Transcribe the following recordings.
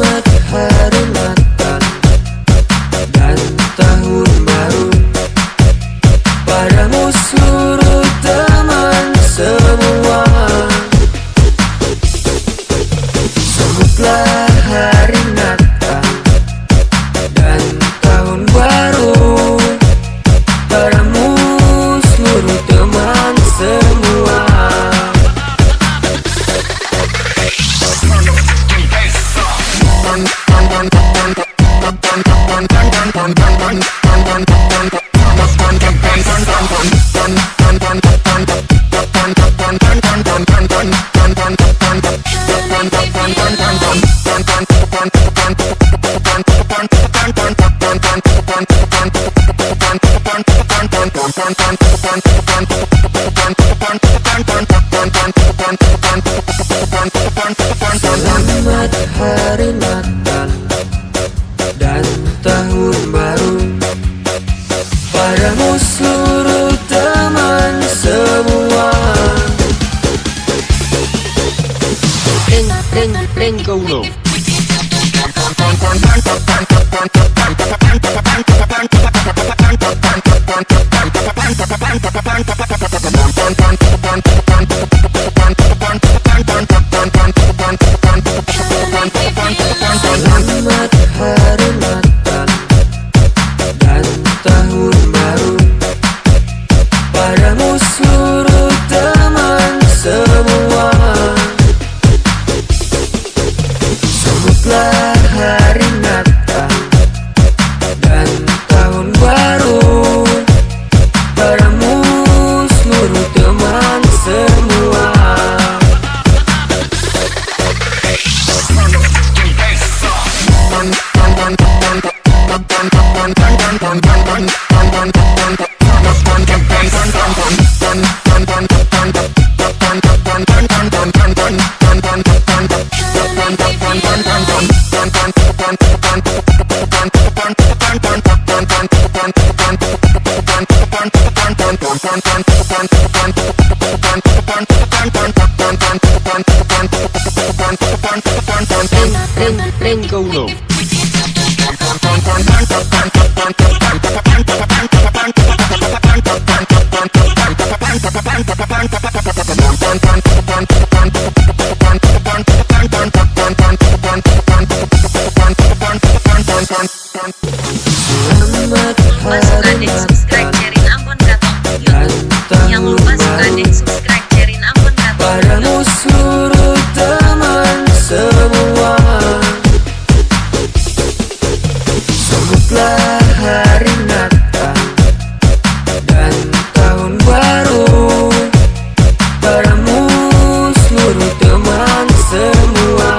Selamat Hari Natal dan Tahun Baru padamu seluruh teman semua. Sambutlah Hari Natal dan Tahun Baru padamu seluruh teman semua. Selamat Hari Natal dan Tahun Baru padamu seluruh teman semua. Ring Golo. Selamat Hari Natal dan Tahun Baru padamu seluruh teman semua. Sambutlah Hari Natal dan Tahun Baru padamu seluruh teman semua. Ring Golo. Selamat Hari Subscribe, Natal sharein Ambon Katong dan YouTube. Yang Tahun lupa suka Baru deh subscribe, sharein Ambon Katong padamu seluruh teman semua. Sambutlah Hari Natal dan Tahun Baru padamu seluruh teman semua.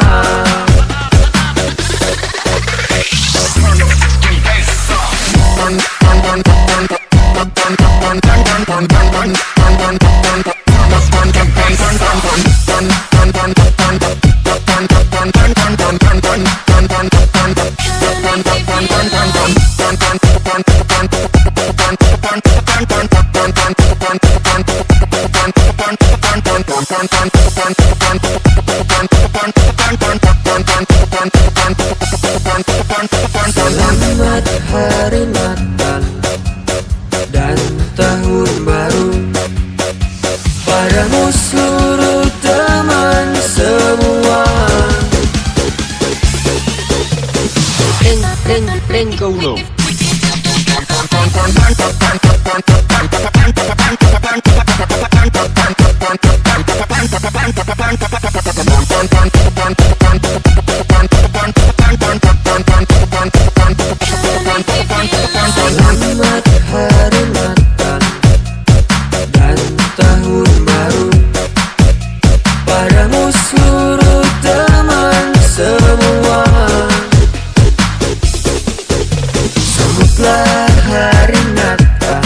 Selamat Hari Natal dan Tahun Baru padamu seluruh teman semua. Ring Golo. Selamat Hari Natal dan Tahun Baru padamu seluruh teman semua. Sambutlah Hari Natal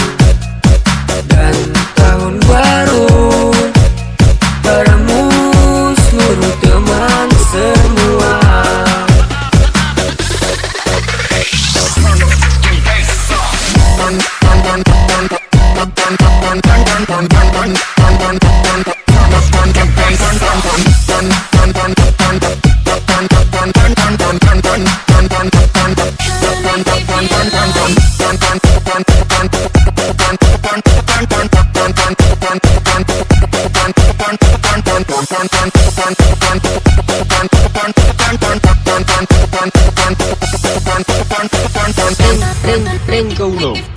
Tren ke 1.